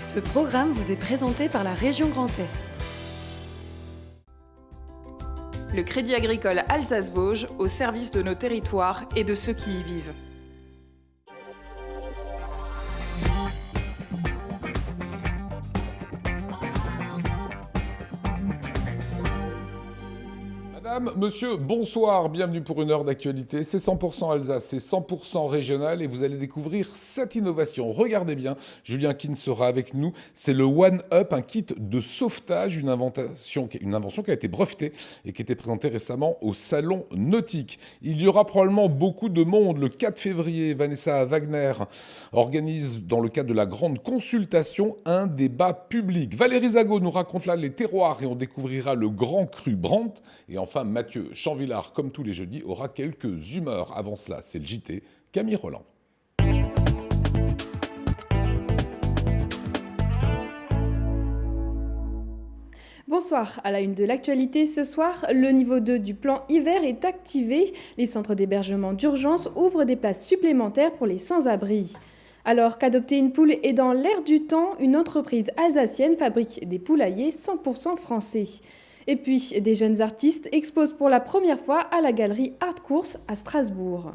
Ce programme vous est présenté par la région Grand Est. Le Crédit Agricole Alsace-Vosges au service de nos territoires et de ceux qui y vivent. Madame, monsieur, bonsoir, bienvenue pour une heure d'actualité. C'est 100% Alsace, c'est 100% régional et vous allez découvrir cette innovation. Regardez bien, Julien Kin sera avec nous. C'est le One Up, un kit de sauvetage, une invention qui a été brevetée et qui a été présentée récemment au Salon Nautique. Il y aura probablement beaucoup de monde. Le 4 février, Vanessa Wagner organise, dans le cadre de la grande consultation, un débat public. Valérie Zago nous raconte là les terroirs et on découvrira le grand cru Brandt. Et enfin, Mathieu Chanvillard, comme tous les jeudis, aura quelques humeurs. Avant cela, c'est le JT, Camille Roland. Bonsoir, à la une de l'actualité ce soir, le niveau 2 du plan hiver est activé. Les centres d'hébergement d'urgence ouvrent des places supplémentaires pour les sans-abri. Alors qu'adopter une poule est dans l'air du temps, une entreprise alsacienne fabrique des poulaillers 100% français. Et puis, des jeunes artistes exposent pour la première fois à la galerie Art Course à Strasbourg.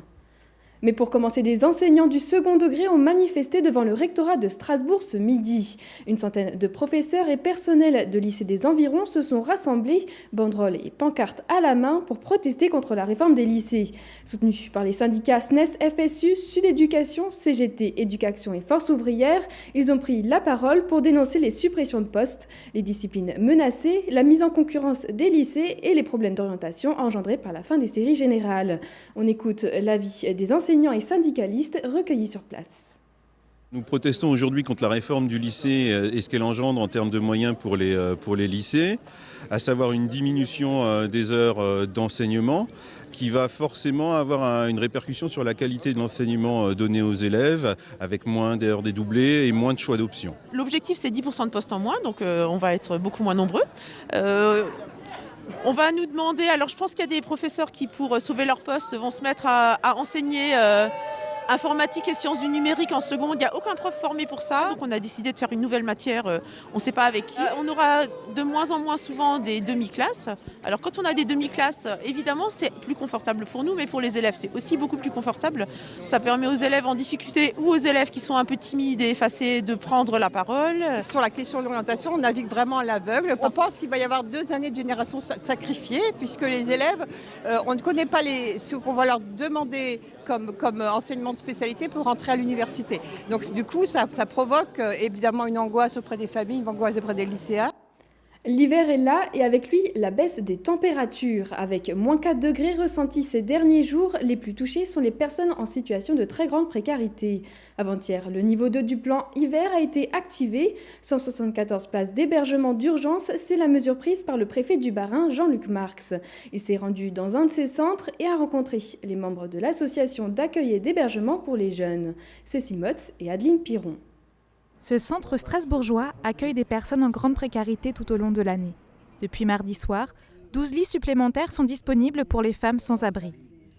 Mais pour commencer, des enseignants du second degré ont manifesté devant le rectorat de Strasbourg ce midi. Une centaine de professeurs et personnels de lycées des environs se sont rassemblés, banderoles et pancartes à la main, pour protester contre la réforme des lycées. Soutenus par les syndicats SNES, FSU, Sud Éducation, CGT, Éducation et Force ouvrière, ils ont pris la parole pour dénoncer les suppressions de postes, les disciplines menacées, la mise en concurrence des lycées et les problèmes d'orientation engendrés par la fin des séries générales. On écoute l'avis des enseignants et syndicalistes recueillis sur place. Nous protestons aujourd'hui contre la réforme du lycée et ce qu'elle engendre en termes de moyens pour les lycées, à savoir une diminution des heures d'enseignement qui va forcément avoir une répercussion sur la qualité de l'enseignement donné aux élèves, avec moins d'heures dédoublées et moins de choix d'options. L'objectif, c'est 10% de postes en moins, donc on va être beaucoup moins nombreux. On va nous demander, alors je pense qu'il y a des professeurs qui, pour sauver leur poste, vont se mettre à enseigner informatique et sciences du numérique en seconde. Il n'y a aucun prof formé pour ça. Donc on a décidé de faire une nouvelle matière, on ne sait pas avec qui. On aura de moins en moins souvent des demi-classes. Alors quand on a des demi-classes, évidemment c'est plus confortable pour nous, mais pour les élèves c'est aussi beaucoup plus confortable. Ça permet aux élèves en difficulté ou aux élèves qui sont un peu timides et effacés de prendre la parole. Sur la question de l'orientation, on navigue vraiment à l'aveugle. On pense qu'il va y avoir 2 années de génération sacrifiées, puisque les élèves, on ne connaît pas ce qu'on va leur demander comme enseignement de spécialité pour rentrer à l'université. Donc du coup, ça provoque évidemment une angoisse auprès des familles, une angoisse auprès des lycéens. L'hiver est là et avec lui la baisse des températures. Avec moins 4 degrés ressentis ces derniers jours, les plus touchés sont les personnes en situation de très grande précarité. Avant-hier, le niveau 2 du plan hiver a été activé. 174 places d'hébergement d'urgence, c'est la mesure prise par le préfet du Bas-Rhin, Jean-Luc Marx. Il s'est rendu dans un de ces centres et a rencontré les membres de l'association d'accueil et d'hébergement pour les jeunes, Cécile Motz et Adeline Piron. Ce centre strasbourgeois accueille des personnes en grande précarité tout au long de l'année. Depuis mardi soir, 12 lits supplémentaires sont disponibles pour les femmes sans abri.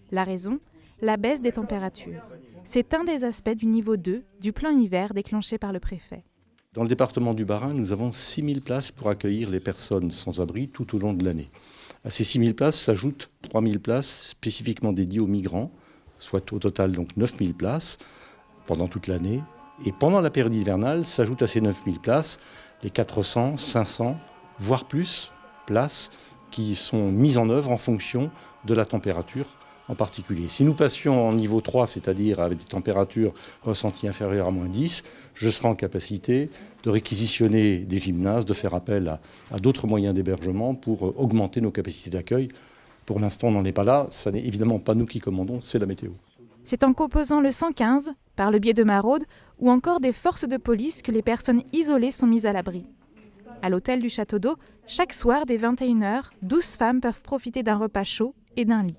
La raison ? La baisse des températures. C'est un des aspects du niveau 2 du plan hiver déclenché par le préfet. Dans le département du Bas-Rhin, nous avons 6 000 places pour accueillir les personnes sans abri tout au long de l'année. À ces 6 000 places s'ajoutent 3 000 places spécifiquement dédiées aux migrants, soit au total donc 9 000 places pendant toute l'année. Et pendant la période hivernale, s'ajoutent à ces 9000 places les 400, 500, voire plus places qui sont mises en œuvre en fonction de la température en particulier. Si nous passions en niveau 3, c'est-à-dire avec des températures ressenties inférieures à moins 10, je serai en capacité de réquisitionner des gymnases, de faire appel à d'autres moyens d'hébergement pour augmenter nos capacités d'accueil. Pour l'instant, on n'en est pas là. Ce n'est évidemment pas nous qui commandons, c'est la météo. C'est en composant le 115, par le biais de maraudes ou encore des forces de police que les personnes isolées sont mises à l'abri. À l'hôtel du Château d'Eau, chaque soir dès 21h, 12 femmes peuvent profiter d'un repas chaud et d'un lit.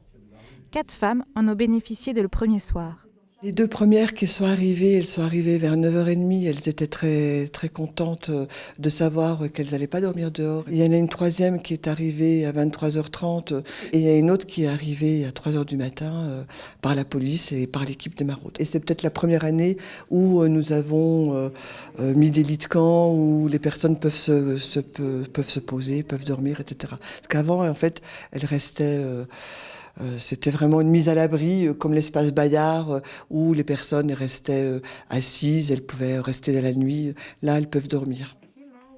4 femmes en ont bénéficié dès le premier soir. Les 2 premières qui sont arrivées, elles sont arrivées vers 9h30. Elles étaient très, très contentes de savoir qu'elles n'allaient pas dormir dehors. Il y en a une 3e qui est arrivée à 23h30 et il y a une autre qui est arrivée à 3h du matin par la police et par l'équipe des maraudes. Et c'est peut-être la première année où nous avons mis des lits de camp où les personnes peuvent se poser, peuvent dormir, etc. Parce qu'avant, en fait, elles restaient... C'était vraiment une mise à l'abri, comme l'espace Bayard, où les personnes restaient assises, elles pouvaient rester dans la nuit. Là, elles peuvent dormir.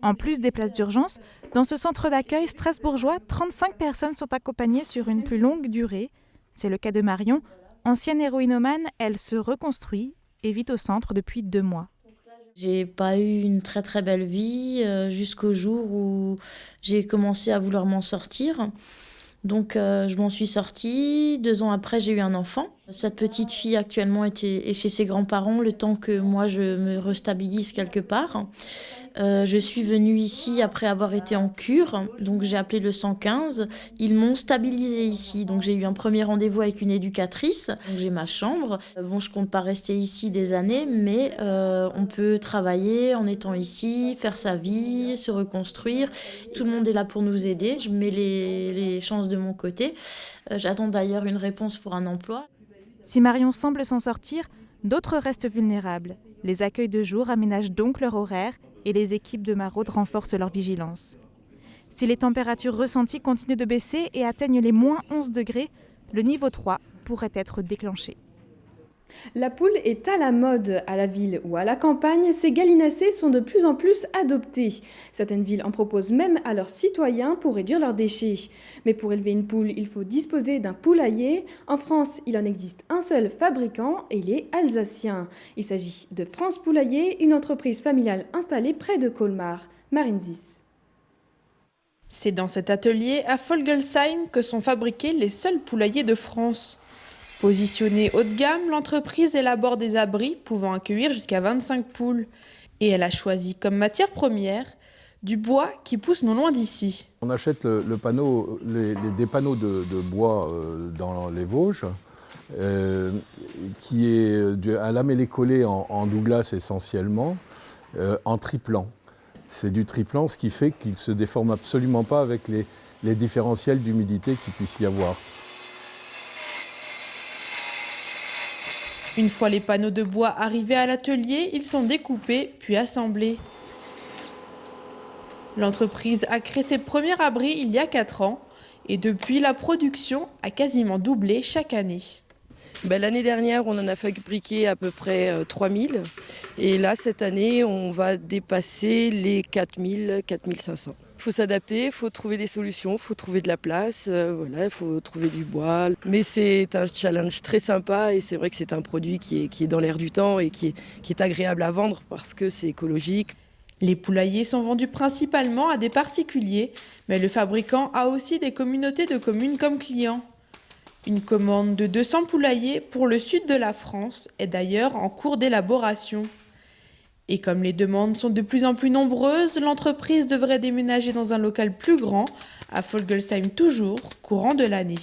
En plus des places d'urgence, dans ce centre d'accueil strasbourgeois, 35 personnes sont accompagnées sur une plus longue durée. C'est le cas de Marion. Ancienne héroïnomane, elle se reconstruit et vit au centre depuis 2 mois. J'ai pas eu une très très belle vie jusqu'au jour où j'ai commencé à vouloir m'en sortir. Donc je m'en suis sortie. 2 ans après, j'ai eu un enfant. Cette petite fille actuellement est chez ses grands-parents le temps que moi je me restabilise quelque part. Je suis venue ici après avoir été en cure, donc j'ai appelé le 115. Ils m'ont stabilisée ici, donc j'ai eu un premier rendez-vous avec une éducatrice. Donc j'ai ma chambre. Bon, je compte pas rester ici des années, mais on peut travailler en étant ici, faire sa vie, se reconstruire. Tout le monde est là pour nous aider. Je mets les chances de mon côté. J'attends d'ailleurs une réponse pour un emploi. Si Marion semble s'en sortir, d'autres restent vulnérables. Les accueils de jour aménagent donc leur horaire et les équipes de maraudes renforcent leur vigilance. Si les températures ressenties continuent de baisser et atteignent les moins 11 degrés, le niveau 3 pourrait être déclenché. La poule est à la mode. À la ville ou à la campagne, ces gallinacés sont de plus en plus adoptés. Certaines villes en proposent même à leurs citoyens pour réduire leurs déchets. Mais pour élever une poule, il faut disposer d'un poulailler. En France, il en existe un seul fabricant et il est alsacien. Il s'agit de France Poulailler, une entreprise familiale installée près de Colmar. Marine Zis. C'est dans cet atelier à Folgelsheim que sont fabriqués les seuls poulaillers de France. Positionnée haut de gamme, l'entreprise élabore des abris pouvant accueillir jusqu'à 25 poules. Et elle a choisi comme matière première du bois qui pousse non loin d'ici. On achète des panneaux de bois dans les Vosges, qui est à lamellé collé en Douglas essentiellement, en triplan. C'est du triplan, ce qui fait qu'il ne se déforme absolument pas avec les différentiels d'humidité qu'il puisse y avoir. Une fois les panneaux de bois arrivés à l'atelier, ils sont découpés puis assemblés. L'entreprise a créé ses premiers abris il y a 4 ans et depuis, la production a quasiment doublé chaque année. L'année dernière, on en a fabriqué à peu près 3000 et là, cette année, on va dépasser les 4000, 4500. Il faut s'adapter, il faut trouver des solutions, il faut trouver de la place, il faut trouver du bois. Mais c'est un challenge très sympa et c'est vrai que c'est un produit qui est dans l'air du temps et qui est agréable à vendre parce que c'est écologique. Les poulaillers sont vendus principalement à des particuliers, mais le fabricant a aussi des communautés de communes comme clients. Une commande de 200 poulaillers pour le sud de la France est d'ailleurs en cours d'élaboration. Et comme les demandes sont de plus en plus nombreuses, l'entreprise devrait déménager dans un local plus grand, à Folgelsheim toujours, courant de l'année.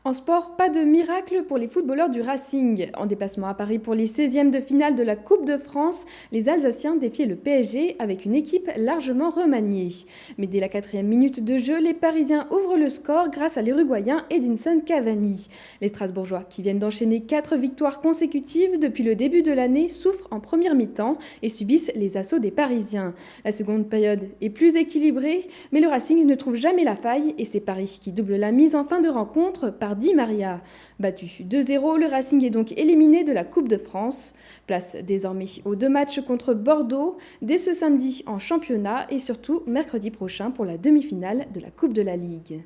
En sport, pas de miracle pour les footballeurs du Racing. En déplacement à Paris pour les 16e de finale de la Coupe de France, les Alsaciens défiaient le PSG avec une équipe largement remaniée. Mais dès la 4e minute de jeu, les Parisiens ouvrent le score grâce à l'Uruguayen Edinson Cavani. Les Strasbourgeois, qui viennent d'enchaîner 4 victoires consécutives depuis le début de l'année, souffrent en première mi-temps et subissent les assauts des Parisiens. La seconde période est plus équilibrée, mais le Racing ne trouve jamais la faille et c'est Paris qui double la mise en fin de rencontre par Di Maria. Battu 2-0, le Racing est donc éliminé de la Coupe de France. Place désormais aux 2 matchs contre Bordeaux, dès ce samedi en championnat et surtout mercredi prochain pour la demi-finale de la Coupe de la Ligue.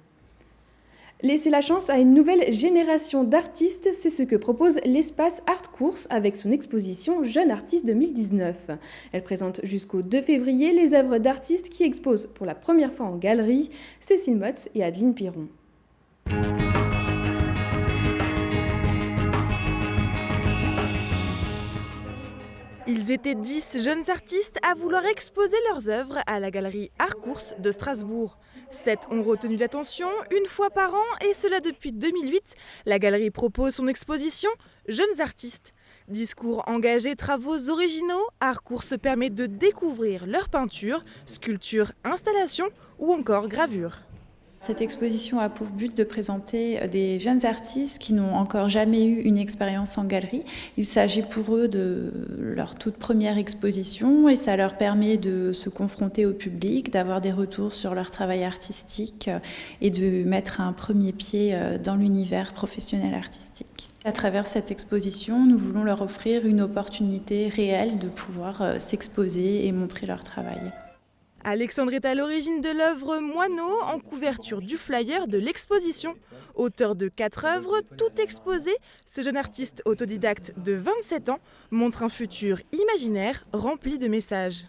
Laisser la chance à une nouvelle génération d'artistes, c'est ce que propose l'espace Art Course avec son exposition Jeunes Artistes 2019. Elle présente jusqu'au 2 février les œuvres d'artistes qui exposent pour la première fois en galerie Cécile Motz et Adeline Piron. Ils étaient 10 jeunes artistes à vouloir exposer leurs œuvres à la galerie Art Course de Strasbourg. 7 ont retenu l'attention une fois par an et cela depuis 2008. La galerie propose son exposition Jeunes artistes. Discours engagés, travaux originaux, Harcourt se permet de découvrir leurs peintures, sculptures, installations ou encore gravures. Cette exposition a pour but de présenter des jeunes artistes qui n'ont encore jamais eu une expérience en galerie. Il s'agit pour eux de leur toute première exposition et ça leur permet de se confronter au public, d'avoir des retours sur leur travail artistique et de mettre un premier pied dans l'univers professionnel artistique. À travers cette exposition, nous voulons leur offrir une opportunité réelle de pouvoir s'exposer et montrer leur travail. Alexandre est à l'origine de l'œuvre Moineau en couverture du flyer de l'exposition. Auteur de 4 œuvres, toutes exposées, ce jeune artiste autodidacte de 27 ans montre un futur imaginaire rempli de messages.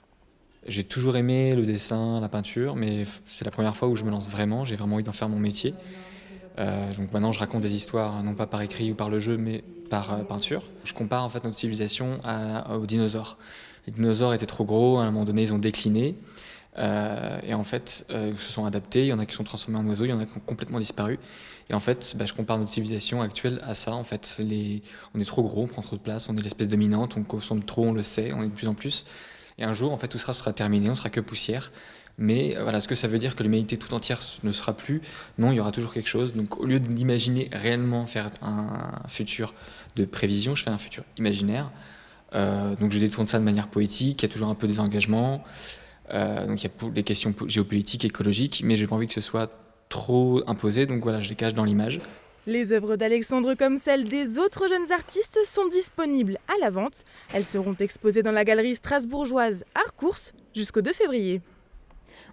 J'ai toujours aimé le dessin, la peinture, mais c'est la première fois où je me lance vraiment, j'ai vraiment envie d'en faire mon métier. Donc maintenant je raconte des histoires, non pas par écrit ou par le jeu, mais par peinture. Je compare en fait notre civilisation aux dinosaures. Les dinosaures étaient trop gros, à un moment donné ils ont décliné. Et en fait, ils se sont adaptés, il y en a qui sont transformés en oiseaux, il y en a qui ont complètement disparu. Et en fait, je compare notre civilisation actuelle à ça. En fait, on est trop gros, on prend trop de place, on est l'espèce dominante, on consomme trop, on le sait, on est de plus en plus. Et un jour, en fait, tout sera terminé, on sera que poussière. Mais voilà, est-ce que ça veut dire que l'humanité tout entière ne sera plus? Non, il y aura toujours quelque chose. Donc au lieu d'imaginer réellement faire un futur de prévision, je fais un futur imaginaire. Donc je détourne ça de manière poétique, il y a toujours un peu des engagements. Donc il y a des questions géopolitiques, écologiques, mais j'ai pas envie que ce soit trop imposé, donc voilà, je les cache dans l'image. Les œuvres d'Alexandre comme celles des autres jeunes artistes sont disponibles à la vente. Elles seront exposées dans la galerie strasbourgeoise Harcourt jusqu'au 2 février.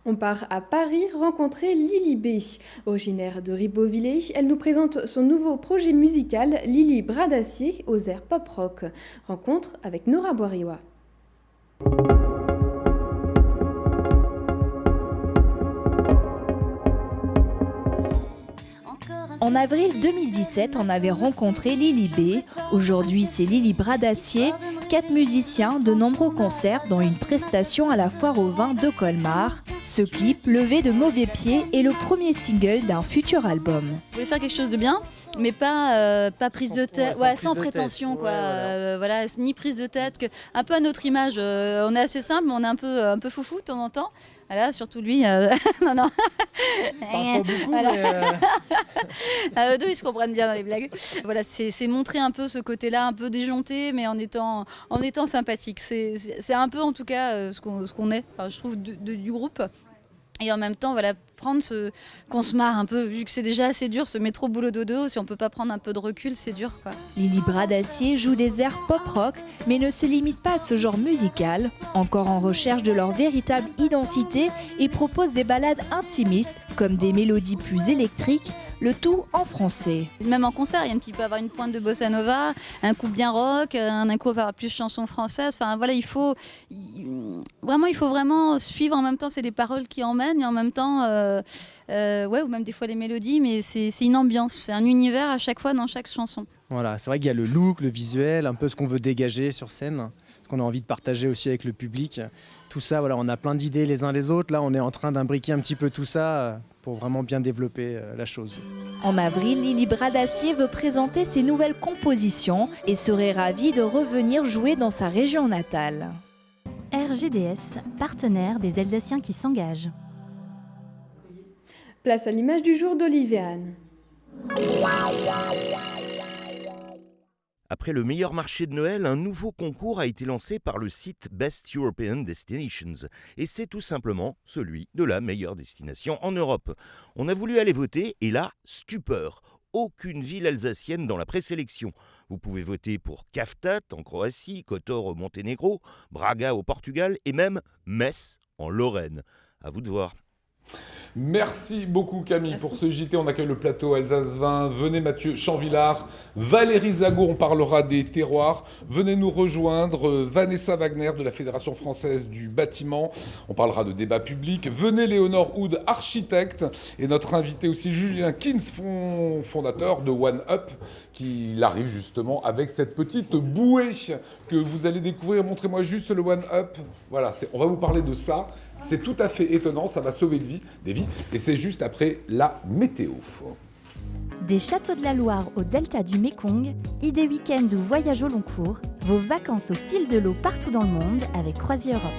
On part à Paris rencontrer Lily B. Originaire de Ribeauvillé, elle nous présente son nouveau projet musical Lily Bras d'Acier aux airs pop-rock. Rencontre avec Nora Boiriwa. En avril 2017, on avait rencontré Lily B. Aujourd'hui, c'est Lily Bras d'Acier, 4 musiciens, de nombreux concerts, dont une prestation à la Foire au Vin de Colmar. Ce clip, Levé de mauvais pieds, est le premier single d'un futur album. Je voulais faire quelque chose de bien, mais pas prise de tête, sans prétention, quoi. Voilà, ni prise de tête, un peu à notre image. On est assez simple, mais on est un peu foufou de temps en temps. Voilà, surtout lui, non. Pas beaucoup, voilà. Eux deux, ils se comprennent bien dans les blagues. Voilà, c'est montrer un peu ce côté-là, un peu déjanté, mais en étant sympathique. C'est un peu, en tout cas, ce qu'on est, enfin, je trouve, du groupe. Et en même temps, voilà, qu'on se marre un peu, vu que c'est déjà assez dur, ce métro boulot dodo, si on peut pas prendre un peu de recul, c'est dur, quoi. Lily Bras d'Acier joue des airs pop-rock, mais ne se limite pas à ce genre musical. Encore en recherche de leur véritable identité, ils proposent des ballades intimistes, comme des mélodies plus électriques, le tout en français. Même en concert, il y a un petit peu avoir une pointe de bossa nova, un coup bien rock, un coup avoir plus chanson française. Enfin voilà, il faut vraiment suivre. En même temps, c'est les paroles qui emmènent et en même temps, ou même des fois les mélodies, mais c'est une ambiance, c'est un univers à chaque fois dans chaque chanson. Voilà, c'est vrai qu'il y a le look, le visuel, un peu ce qu'on veut dégager sur scène, ce qu'on a envie de partager aussi avec le public. Tout ça, voilà, on a plein d'idées les uns les autres. Là, on est en train d'imbriquer un petit peu tout ça pour vraiment bien développer la chose. En avril, Lily Bras d'Acier veut présenter ses nouvelles compositions et serait ravie de revenir jouer dans sa région natale. RGDS, partenaire des Alsaciens qui s'engagent. Place à l'image du jour d'Olivier Anne. Après le meilleur marché de Noël, un nouveau concours a été lancé par le site Best European Destinations. Et c'est tout simplement celui de la meilleure destination en Europe. On a voulu aller voter et là, stupeur. Aucune ville alsacienne dans la présélection. Vous pouvez voter pour Kaftat en Croatie, Kotor au Monténégro, Braga au Portugal et même Metz en Lorraine. À vous de voir. Merci beaucoup Camille pour ce JT. On accueille le plateau Alsace 20. Venez Mathieu Champvillard, Valérie Zago, on parlera des terroirs. Venez nous rejoindre Vanessa Wagner de la Fédération française du bâtiment. On parlera de débat public. Venez Léonore Houd, architecte. Et notre invité aussi Julien Kins, fondateur de One Up, qui arrive justement avec cette petite bouée que vous allez découvrir. Montrez-moi juste le One Up. Voilà, on va vous parler de ça. C'est tout à fait étonnant, ça va sauver des vies suivi. Et c'est juste après la météo. Des châteaux de la Loire au delta du Mékong, idées week-end ou voyage au long cours, vos vacances au fil de l'eau partout dans le monde avec Croisière Europe.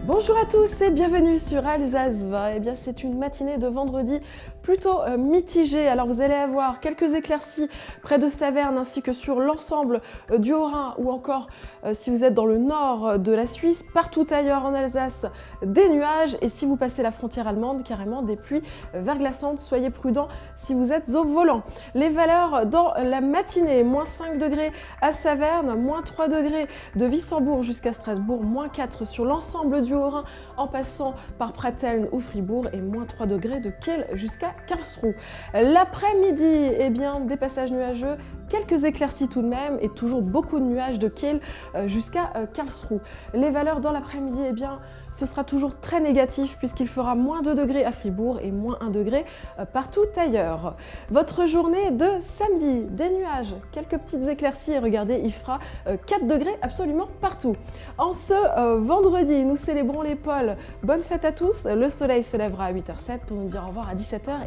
Bonjour à tous et bienvenue sur Alsace Va. Eh bien, c'est une matinée de vendredi plutôt mitigée. Alors, vous allez avoir quelques éclaircies près de Saverne ainsi que sur l'ensemble du Haut-Rhin ou encore si vous êtes dans le nord de la Suisse. Partout ailleurs en Alsace, des nuages et si vous passez la frontière allemande, carrément des pluies verglaçantes. Soyez prudents si vous êtes au volant. Les valeurs dans la matinée, moins 5 degrés à Saverne, moins 3 degrés de Wissembourg jusqu'à Strasbourg, moins 4 sur l'ensemble du Haut-Rhin en passant par Pratteln ou Fribourg et moins 3 degrés de Kiel jusqu'à Karlsruhe. L'après-midi, eh bien, des passages nuageux, quelques éclaircies tout de même et toujours beaucoup de nuages de Kiel jusqu'à Karlsruhe. Les valeurs dans l'après-midi, eh bien, ce sera toujours très négatif puisqu'il fera moins 2 degrés à Fribourg et moins 1 degré partout ailleurs. Votre journée de samedi, des nuages, quelques petites éclaircies et regardez, il fera 4 degrés absolument partout. En ce vendredi, nous célébrons les pôles. Bonne fête à tous. Le soleil se lèvera à 8h07 pour nous dire au revoir à 17h15.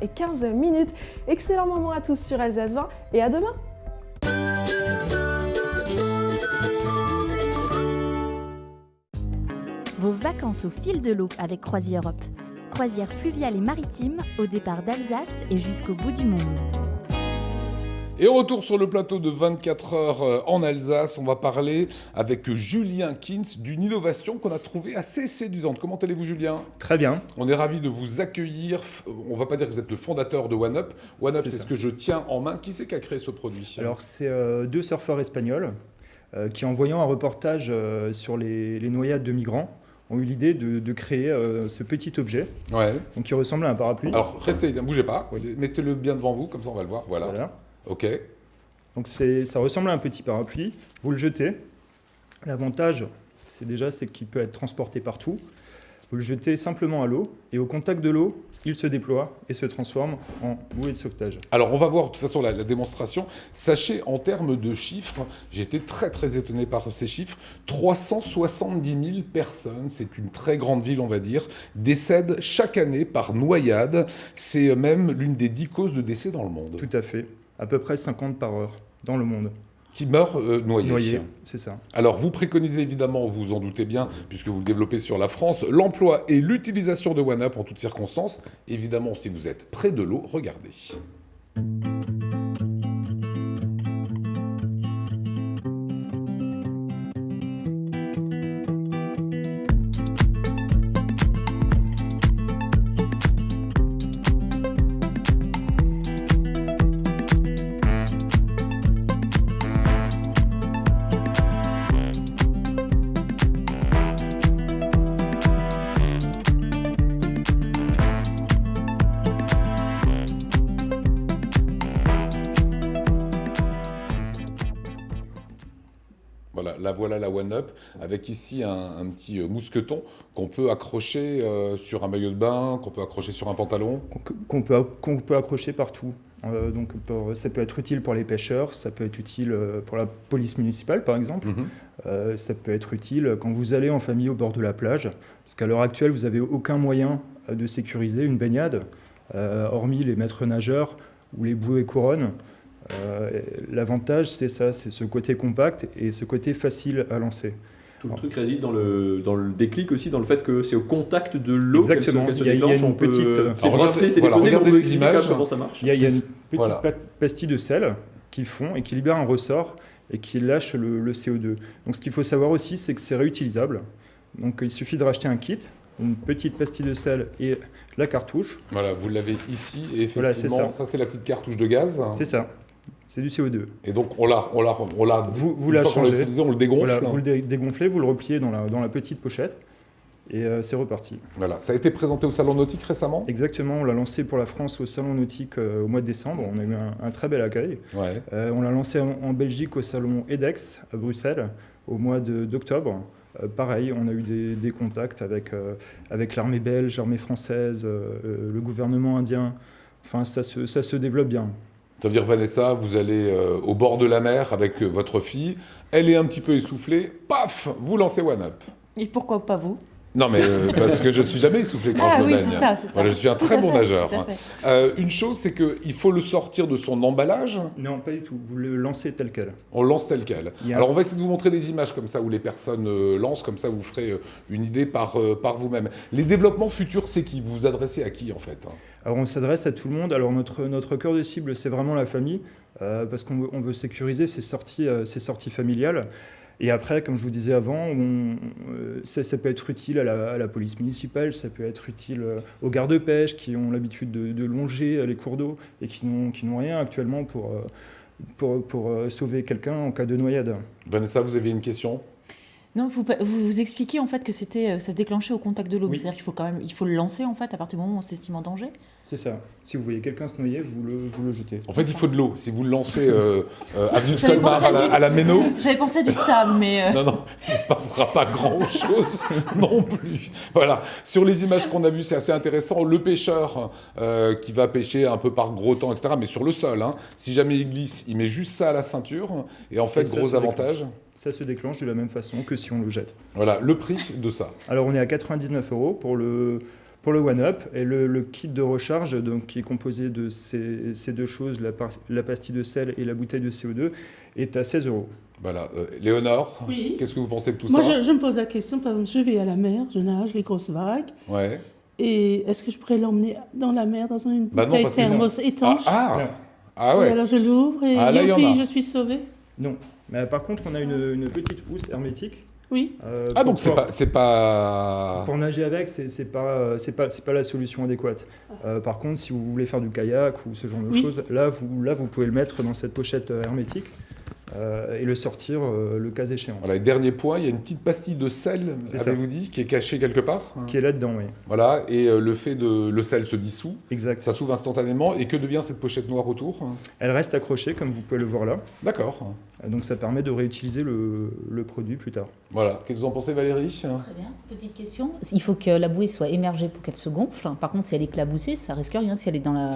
Excellent moment à tous sur Alsace 20 et à demain. Vos vacances au fil de l'eau avec Croisière Europe. Croisière fluviale et maritime au départ d'Alsace et jusqu'au bout du monde. Et au retour sur le plateau de 24 heures en Alsace, on va parler avec Julien Kins d'une innovation qu'on a trouvée assez séduisante. Comment allez-vous, Julien ? Très bien. On est ravis de vous accueillir. On ne va pas dire que vous êtes le fondateur de OneUp. OneUp, c'est ce que je tiens en main. Qui c'est qui a créé ce produit ? Alors, c'est deux surfeurs espagnols qui, en voyant un reportage sur les noyades de migrants, ont eu l'idée de créer ce petit objet, donc qui ressemble à un parapluie. Alors, restez, ne bougez pas. Oui. Mettez-le bien devant vous, comme ça on va le voir. Voilà. Ok. Donc ça ressemble à un petit parapluie. Vous le jetez. L'avantage, c'est qu'il peut être transporté partout. Vous le jetez simplement à l'eau et au contact de l'eau, il se déploie et se transforme en bouée de sauvetage. Alors on va voir de toute façon la démonstration. Sachez en termes de chiffres, j'ai été très très étonné par ces chiffres. 370 000 personnes, c'est une très grande ville on va dire, décèdent chaque année par noyade. C'est même l'une des 10 causes de décès dans le monde. Tout à fait. À peu près 50 par heure dans le monde. Qui meurent noyés. Noyés, c'est ça. Alors vous préconisez évidemment, vous vous en doutez bien, puisque vous le développez sur la France, l'emploi et l'utilisation de OneUp en toutes circonstances. Évidemment, si vous êtes près de l'eau, regardez. Voilà la OneUp, avec ici un petit mousqueton qu'on peut accrocher sur un maillot de bain, qu'on peut accrocher sur un pantalon. Qu'on peut accrocher partout. Donc ça peut être utile pour les pêcheurs, ça peut être utile pour la police municipale par exemple. Ça peut être utile quand vous allez en famille au bord de la plage, parce qu'à l'heure actuelle, vous n'avez aucun moyen de sécuriser une baignade, hormis les maîtres nageurs ou les bouées couronnes. L'avantage, c'est ça, c'est ce côté compact et ce côté facile à lancer. Tout le truc réside dans le déclic aussi, dans le fait que c'est au contact de l'eau Exactement. qu'elle se déclenche. Il y a une petite... C'est drafté, c'est déposé, regardez les images. Comment ça marche. Il y a une petite pastille de sel qu'ils font et qui libère un ressort et qui lâche le CO2. Donc ce qu'il faut savoir aussi, c'est que c'est réutilisable. Donc il suffit de racheter un kit, une petite pastille de sel et la cartouche. Voilà, vous l'avez ici et effectivement, voilà, c'est ça. Ça c'est la petite cartouche de gaz. C'est ça. C'est du CO2. Et donc on l'a vous la changez, on le dégonfle. Voilà, vous le dégonflez, vous le repliez dans la petite pochette et c'est reparti. Voilà, ça a été présenté au Salon Nautique récemment ? Exactement, on l'a lancé pour la France au Salon Nautique au mois de décembre, on a eu un très bel accueil. Ouais. On l'a lancé en Belgique au Salon EDEX à Bruxelles au mois d'octobre. Pareil, on a eu des contacts avec l'armée belge, l'armée française, le gouvernement indien. Enfin, ça se développe bien. Ça veut dire, Vanessa, vous allez au bord de la mer avec votre fille, elle est un petit peu essoufflée, paf, vous lancez One Up. Et pourquoi pas vous? Non, mais parce que je ne suis jamais essoufflé quand je me baigne. C'est ça, c'est ça. Voilà, je suis un très bon nageur. tout à fait. Une chose, c'est qu'il faut le sortir de son emballage. Non, pas du tout. Vous le lancez tel quel. On lance tel quel. Alors, on va essayer de vous montrer des images comme ça où les personnes lancent, comme ça vous ferez une idée par vous-même. Les développements futurs, c'est qui? Vous vous adressez à qui, en fait? Alors, on s'adresse à tout le monde. Alors, notre cœur de cible, c'est vraiment la famille, parce qu'on veut sécuriser ces sorties familiales. Et après, comme je vous disais avant, ça peut être utile à la police municipale, ça peut être utile aux gardes-pêche qui ont l'habitude de longer les cours d'eau et qui n'ont rien actuellement pour sauver quelqu'un en cas de noyade. Vanessa, vous aviez une question? Non, vous expliquez en fait que ça se déclenchait au contact de l'eau. Oui. C'est-à-dire qu'il faut le lancer en fait à partir du moment où on s'estime en danger. C'est ça. Si vous voyez quelqu'un se noyer, vous le jetez. En fait, il faut de l'eau. Si vous le lancez avenue de Colmar à la Méno... J'avais pensé à du sable, mais... Non, il ne se passera pas grand-chose non plus. Voilà. Sur les images qu'on a vues, c'est assez intéressant. Le pêcheur qui va pêcher un peu par gros temps, etc., mais sur le sol. Hein. Si jamais il glisse, il met juste ça à la ceinture. Et en fait, gros avantage... Ça se déclenche de la même façon que si on le jette. Voilà, le prix de ça. Alors on est à 99 € pour le One Up, et le kit de recharge, donc, qui est composé de ces deux choses, la pastille de sel et la bouteille de CO2, est à 16 €. Voilà. Léonore, oui. Qu'est-ce que vous pensez de tout ça? Moi, je me pose la question, par exemple, je vais à la mer, je nage, les grosses vagues. Ouais. Et est-ce que je pourrais l'emmener dans la mer, dans une bouteille thermos étanche? Ah ouais. Et alors je l'ouvre et youpi, je suis sauvée? Non. Mais par contre, on a une petite housse hermétique. Oui. Donc c'est pas... Pour nager avec, c'est pas la solution adéquate. Par contre, si vous voulez faire du kayak ou ce genre de choses, là vous pouvez le mettre dans cette pochette hermétique et le sortir le cas échéant. Voilà, et dernier point, il y a une petite pastille de sel, avez-vous dit, qui est cachée quelque part? Qui est là-dedans, oui. Voilà, et le sel se dissout. Exact. Ça s'ouvre instantanément. Et que devient cette pochette noire autour? Elle reste accrochée, comme vous pouvez le voir là. D'accord. Donc ça permet de réutiliser le produit plus tard. Voilà. Qu'est-ce que vous en pensez, Valérie? Très bien. Petite question. Il faut que la bouée soit émergée pour qu'elle se gonfle. Par contre, si elle est éclabousée, ça risque rien si elle est dans la,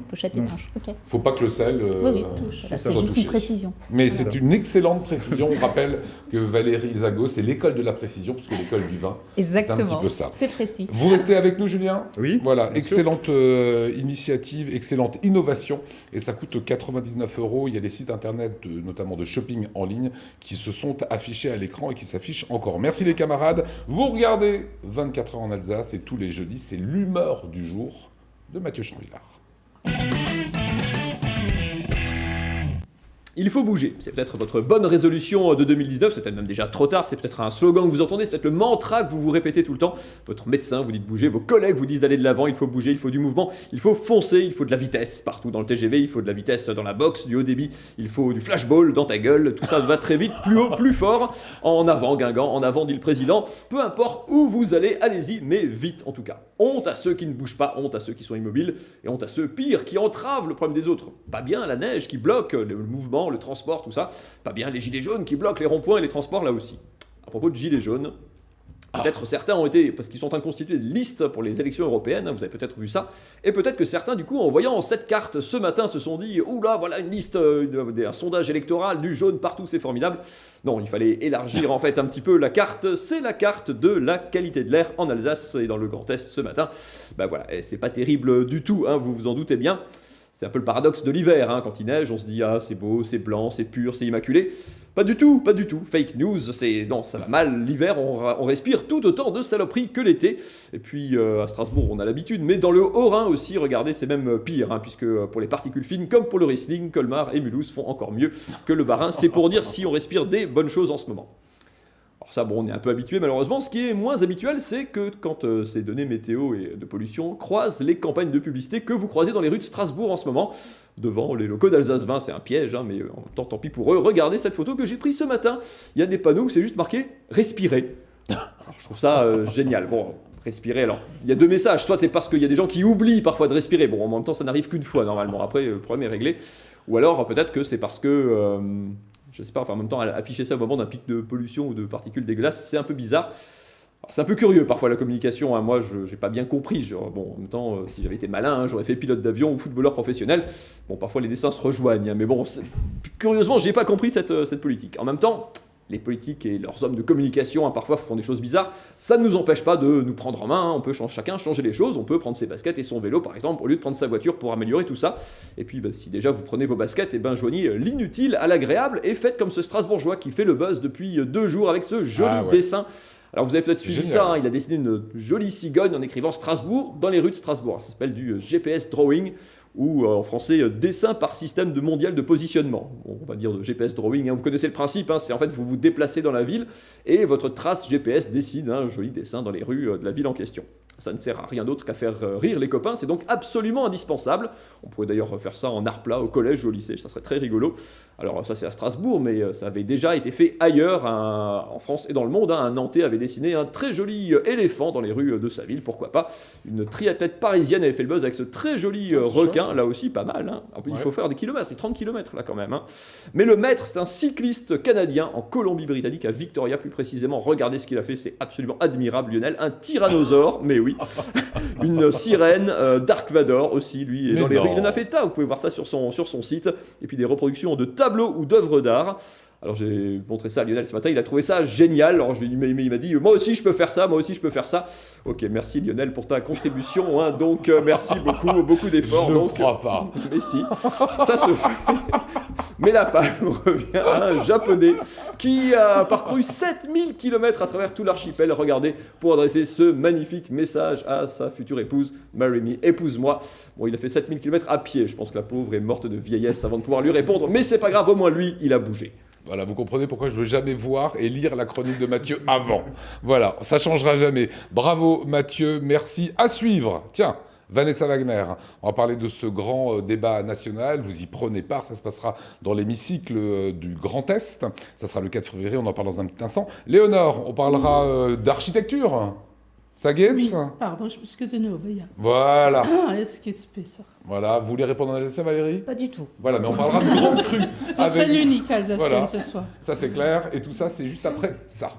pochette étanche. Il ne faut pas que le sel touche. C'est juste une précision. Mais c'est une excellente précision. On rappelle que Valérie Zago, c'est l'école de la précision, puisque l'école du vin, exactement. C'est un petit peu ça. C'est précis. Vous restez avec nous, Julien? Oui. Voilà, excellente initiative, excellente innovation. Et ça coûte 99 €. Il y a des sites internet, notamment de shopping en ligne, qui se sont affichés à l'écran et qui s'affichent encore. Merci les camarades. Vous regardez 24 heures en Alsace et tous les jeudis, c'est l'humeur du jour de Mathieu Chanvillard. Il faut bouger. C'est peut-être votre bonne résolution de 2019, c'est peut-être même déjà trop tard, c'est peut-être un slogan que vous entendez, c'est peut-être le mantra que vous vous répétez tout le temps. Votre médecin vous dit de bouger, vos collègues vous disent d'aller de l'avant, il faut bouger, il faut du mouvement, il faut foncer, il faut de la vitesse partout dans le TGV, il faut de la vitesse dans la boxe, du haut débit, il faut du flashball dans ta gueule, tout ça va très vite, plus haut, plus fort, en avant Guingamp, en avant dit le président, peu importe où vous allez, allez-y, mais vite en tout cas. Honte à ceux qui ne bougent pas, honte à ceux qui sont immobiles, et honte à ceux, pire, qui entravent le problème des autres. Pas bien la neige qui bloque le mouvement, le transport, tout ça. Pas bien les gilets jaunes qui bloquent les ronds-points et les transports là aussi. À propos de gilets jaunes, peut-être certains ont été, parce qu'ils sont en train de constituer des listes pour les élections européennes, vous avez peut-être vu ça, et peut-être que certains, du coup, en voyant cette carte ce matin, se sont dit « Oula, voilà une liste, un sondage électoral, du jaune partout, c'est formidable ». Non, il fallait élargir en fait un petit peu la carte, c'est la carte de la qualité de l'air en Alsace et dans le Grand Est ce matin. Ben voilà, c'est pas terrible du tout, hein, vous vous en doutez bien. C'est un peu le paradoxe de l'hiver, hein. Quand il neige, on se dit « Ah, c'est beau, c'est blanc, c'est pur, c'est immaculé ». Pas du tout, pas du tout. Fake news, non, ça va mal. L'hiver, on respire tout autant de saloperies que l'été. Et puis, à Strasbourg, on a l'habitude, mais dans le Haut-Rhin aussi, regardez, c'est même pire, hein, puisque pour les particules fines, comme pour le Riesling, Colmar et Mulhouse font encore mieux que le Bas-Rhin. C'est pour dire si on respire des bonnes choses en ce moment. Alors ça, bon, on est un peu habitué malheureusement. Ce qui est moins habituel, c'est que quand ces données météo et de pollution croisent les campagnes de publicité que vous croisez dans les rues de Strasbourg en ce moment, devant les locaux d'Alsace 20, c'est un piège, hein, mais en même temps, tant pis pour eux. Regardez cette photo que j'ai prise ce matin. Il y a des panneaux où c'est juste marqué « Respirer ». Je trouve ça génial. Bon, respirer, alors, il y a deux messages. Soit c'est parce qu'il y a des gens qui oublient parfois de respirer. Bon, en même temps, ça n'arrive qu'une fois normalement. Après, le problème est réglé. Ou alors, peut-être que c'est parce que... je sais pas, enfin en même temps, afficher ça au moment d'un pic de pollution ou de particules dégueulasses, c'est un peu bizarre. C'est un peu curieux parfois la communication, hein. Moi je n'ai pas bien compris. Bon, en même temps, si j'avais été malin, hein, j'aurais fait pilote d'avion ou footballeur professionnel. Bon, parfois les destins se rejoignent, hein, mais bon, curieusement, j'ai pas compris cette politique. En même temps, les politiques et leurs hommes de communication, hein, parfois font des choses bizarres. Ça ne nous empêche pas de nous prendre en main, hein. On peut chacun changer les choses. On peut prendre ses baskets et son vélo, par exemple, au lieu de prendre sa voiture pour améliorer tout ça. Et puis, si déjà vous prenez vos baskets, joignez l'inutile à l'agréable et faites comme ce Strasbourgeois qui fait le buzz depuis 2 jours avec ce joli dessin. Alors vous avez peut-être suivi ça, hein, il a dessiné une jolie cigogne en écrivant Strasbourg dans les rues de Strasbourg. Ça s'appelle du GPS drawing, ou en français dessin par système de mondial de positionnement. On va dire de GPS drawing, hein. Vous connaissez le principe, hein, c'est en fait vous vous déplacez dans la ville et votre trace GPS dessine un joli dessin dans les rues de la ville en question. Ça ne sert à rien d'autre qu'à faire rire les copains, c'est donc absolument indispensable. On pourrait d'ailleurs faire ça en art plat au collège ou au lycée, ça serait très rigolo. Alors ça c'est à Strasbourg, mais ça avait déjà été fait ailleurs, en France et dans le monde. Un Nantais avait dessiné un très joli éléphant dans les rues de sa ville, pourquoi pas. Une triathlète parisienne avait fait le buzz avec ce très joli requin, là aussi pas mal. Hein. Il faut faire des kilomètres, 30 km là quand même. Hein. Mais le maître, c'est un cycliste canadien en Colombie-Britannique, à Victoria plus précisément. Regardez ce qu'il a fait, c'est absolument admirable Lionel. Un tyrannosaure, mais oui, une sirène, Dark Vador aussi, lui, est dans les rues. Il en a fait tas, vous pouvez voir ça sur son site. Et puis des reproductions de tableaux ou d'œuvres d'art. Alors j'ai montré ça à Lionel ce matin, il a trouvé ça génial. Alors il m'a dit, moi aussi je peux faire ça, moi aussi je peux faire ça. Ok, merci Lionel pour ta contribution, hein. Donc merci beaucoup d'efforts. Je ne crois pas. Mais si, ça se fait. Mais la palme revient à un japonais qui a parcouru 7000 km à travers tout l'archipel, regardez, pour adresser ce magnifique message à sa future épouse, Marry me, épouse-moi. Bon, il a fait 7000 km à pied, je pense que la pauvre est morte de vieillesse avant de pouvoir lui répondre, mais c'est pas grave, au moins lui, il a bougé. Voilà, vous comprenez pourquoi je ne veux jamais voir et lire la chronique de Mathieu avant. Voilà, ça ne changera jamais. Bravo Mathieu, merci. À suivre. Tiens, Vanessa Wagner, on va parler de ce grand débat national. Vous y prenez part, ça se passera dans l'hémicycle du Grand Est. Ça sera le 4 février, on en parle dans un petit instant. Léonore, on parlera d'architecture. Sagetz? Oui, pardon, je suis de nouveau. Voilà. Est-ce que tu peux ça? Voilà, vous voulez répondre en alsacien, Valérie? Pas du tout. Voilà, mais on parlera de Grand Cru. Je serai l'unique alsacienne ce soir. Ça, c'est clair. Et tout ça, c'est juste après ça.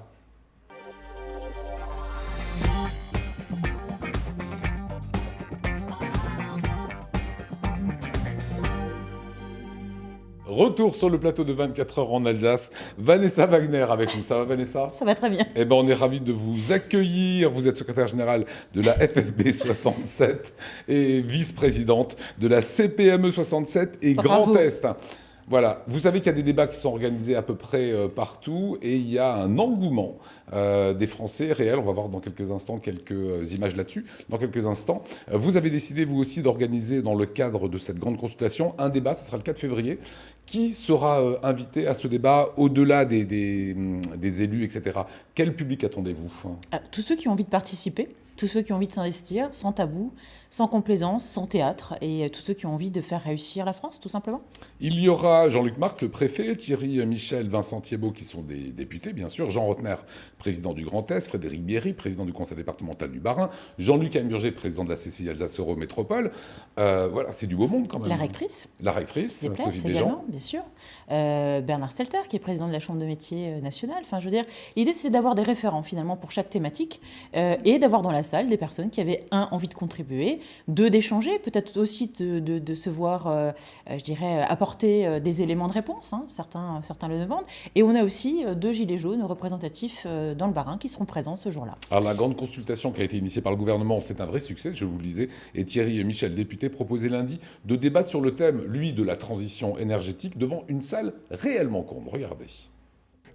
Retour sur le plateau de 24 heures en Alsace. Vanessa Wagner avec nous. Ça va, Vanessa? Ça va très bien. Eh ben, on est ravis de vous accueillir. Vous êtes secrétaire générale de la FFB 67 et vice-présidente de la CPME 67 et Bravo. Grand Est. Voilà, vous savez qu'il y a des débats qui sont organisés à peu près partout et il y a un engouement des Français réel. On va voir dans quelques instants quelques images là-dessus. Dans quelques instants, vous avez décidé vous aussi d'organiser dans le cadre de cette grande consultation un débat, ce sera le 4 février. Qui sera invité à ce débat au-delà des élus, etc. Quel public attendez-vous? Tous ceux qui ont envie de participer, tous ceux qui ont envie de s'investir, sans tabou, sans complaisance, sans théâtre, et tous ceux qui ont envie de faire réussir la France, tout simplement. Il y aura Jean-Luc Marc, le préfet, Thierry Michel, Vincent Thiebaud, qui sont des députés, bien sûr, Jean Rotner, président du Grand Est, Frédéric Bierry, président du Conseil départemental du Bas-Rhin, Jean-Luc Aymurger, président de la CCI Alsace Eurométropole. Voilà, c'est du beau monde quand même. La rectrice. La rectrice, Sophie Béjean. Bien sûr. Bernard Stelter, qui est président de la Chambre de métiers nationale. Enfin, je veux dire, l'idée, c'est d'avoir des référents, finalement, pour chaque thématique, et d'avoir dans la salle des personnes qui avaient, envie de contribuer, d'échanger, peut-être aussi de se voir, je dirais, apporter des éléments de réponse, hein, certains le demandent. Et on a aussi 2 gilets jaunes représentatifs dans le Bas-Rhin qui seront présents ce jour-là. Alors la grande consultation qui a été initiée par le gouvernement, c'est un vrai succès, je vous le disais, et Thierry Michel, député, proposait lundi de débattre sur le thème, lui, de la transition énergétique, devant une salle réellement comble. Regardez.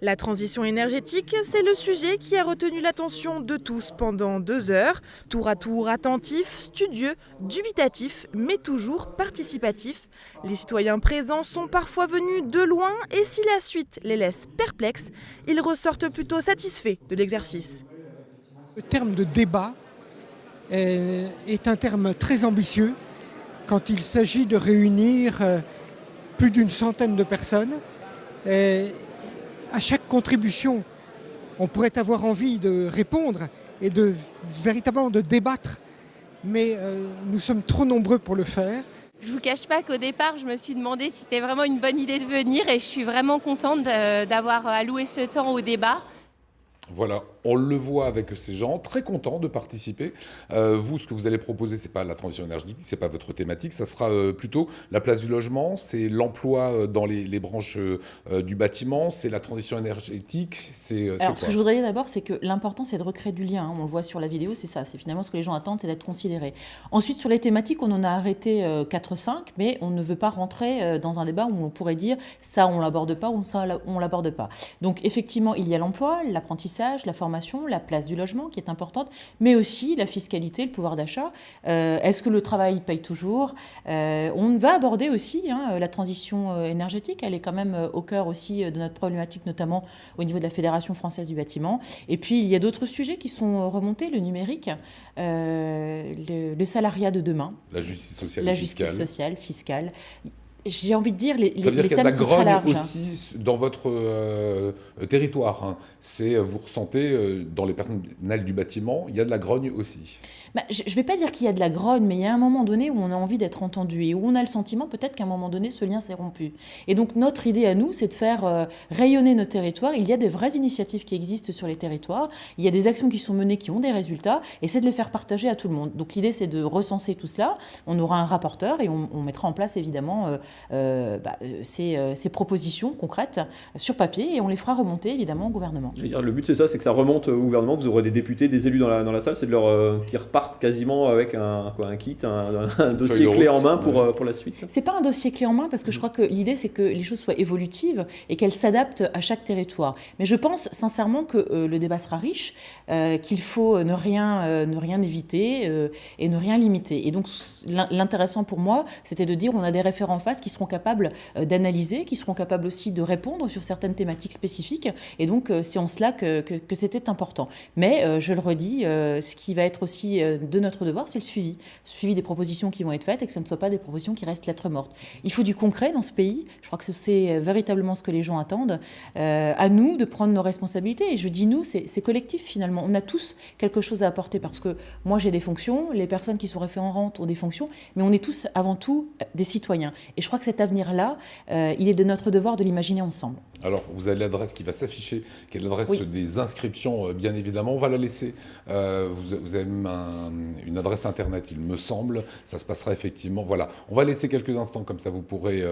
La transition énergétique, c'est le sujet qui a retenu l'attention de tous pendant 2 heures, tour à tour attentif, studieux, dubitatif, mais toujours participatif. Les citoyens présents sont parfois venus de loin et si la suite les laisse perplexes, ils ressortent plutôt satisfaits de l'exercice. Le terme de débat est un terme très ambitieux quand il s'agit de réunir plus d'une centaine de personnes. À chaque contribution, on pourrait avoir envie de répondre et véritablement de débattre, mais nous sommes trop nombreux pour le faire. Je ne vous cache pas qu'au départ, je me suis demandé si c'était vraiment une bonne idée de venir et je suis vraiment contente d'avoir alloué ce temps au débat. Voilà, on le voit avec ces gens, très contents de participer. Vous, ce que vous allez proposer, c'est pas la transition énergétique, c'est pas votre thématique, ça sera plutôt la place du logement, c'est l'emploi dans les branches du bâtiment, c'est la transition énergétique, c'est Alors, quoi? ce que je voudrais dire d'abord, c'est que l'important, c'est de recréer du lien. On le voit sur la vidéo, c'est ça. C'est finalement ce que les gens attendent, c'est d'être considérés. Ensuite, sur les thématiques, on en a arrêté 4-5, mais on ne veut pas rentrer dans un débat où on pourrait dire ça, on l'aborde pas ou ça, on l'aborde pas. Donc, effectivement, il y a l'emploi, l'apprentissage, la formation, la place du logement qui est importante, mais aussi la fiscalité, le pouvoir d'achat. Est-ce que le travail paye toujours? On va aborder aussi la transition énergétique. Elle est quand même au cœur aussi de notre problématique, notamment au niveau de la Fédération française du bâtiment. Et puis, il y a d'autres sujets qui sont remontés, le numérique, le salariat de demain. La justice sociale La et justice fiscale. sociale, fiscale. J'ai envie de dire, les Ça veut dire qu'il y a de thèmes la sont très grogne larges. aussi dans votre territoire. Hein. C'est, vous ressentez dans les personnels du bâtiment, il y a de la grogne aussi. Je ne vais pas dire qu'il y a de la grogne, mais il y a un moment donné où on a envie d'être entendu et où on a le sentiment peut-être qu'à un moment donné, ce lien s'est rompu. Et donc notre idée à nous, c'est de faire rayonner nos territoires. Il y a des vraies initiatives qui existent sur les territoires, il y a des actions qui sont menées qui ont des résultats, et c'est de les faire partager à tout le monde. Donc l'idée, c'est de recenser tout cela. On aura un rapporteur et on mettra en place évidemment ces propositions concrètes sur papier et on les fera remonter évidemment au gouvernement. Le but c'est ça, c'est que ça remonte au gouvernement, vous aurez des députés, des élus dans la salle, c'est de leur qui repartent quasiment avec un kit, un dossier clé en main pour la suite. C'est pas un dossier clé en main parce que je crois que l'idée c'est que les choses soient évolutives et qu'elles s'adaptent à chaque territoire. Mais je pense sincèrement que le débat sera riche, qu'il faut ne rien éviter et ne rien limiter. Et donc l'intéressant pour moi, c'était de dire on a des référents en face qui seront capables d'analyser, qui seront capables aussi de répondre sur certaines thématiques spécifiques. Et donc c'est en cela que c'était important. Mais je le redis, ce qui va être aussi de notre devoir, c'est le suivi des propositions qui vont être faites et que ce ne soient pas des propositions qui restent lettres mortes. Il faut du concret dans ce pays. Je crois que c'est véritablement ce que les gens attendent. À nous de prendre nos responsabilités. Et je dis nous, c'est collectif finalement. On a tous quelque chose à apporter parce que moi j'ai des fonctions, les personnes qui sont référentes ont des fonctions, mais on est tous avant tout des citoyens. Et je crois que cet avenir-là, il est de notre devoir de l'imaginer ensemble. Alors, vous avez l'adresse qui va s'afficher, qui est l'adresse des inscriptions, bien évidemment. On va la laisser. Vous avez même une adresse Internet, il me semble. Ça se passera effectivement. Voilà. On va laisser quelques instants, comme ça vous pourrez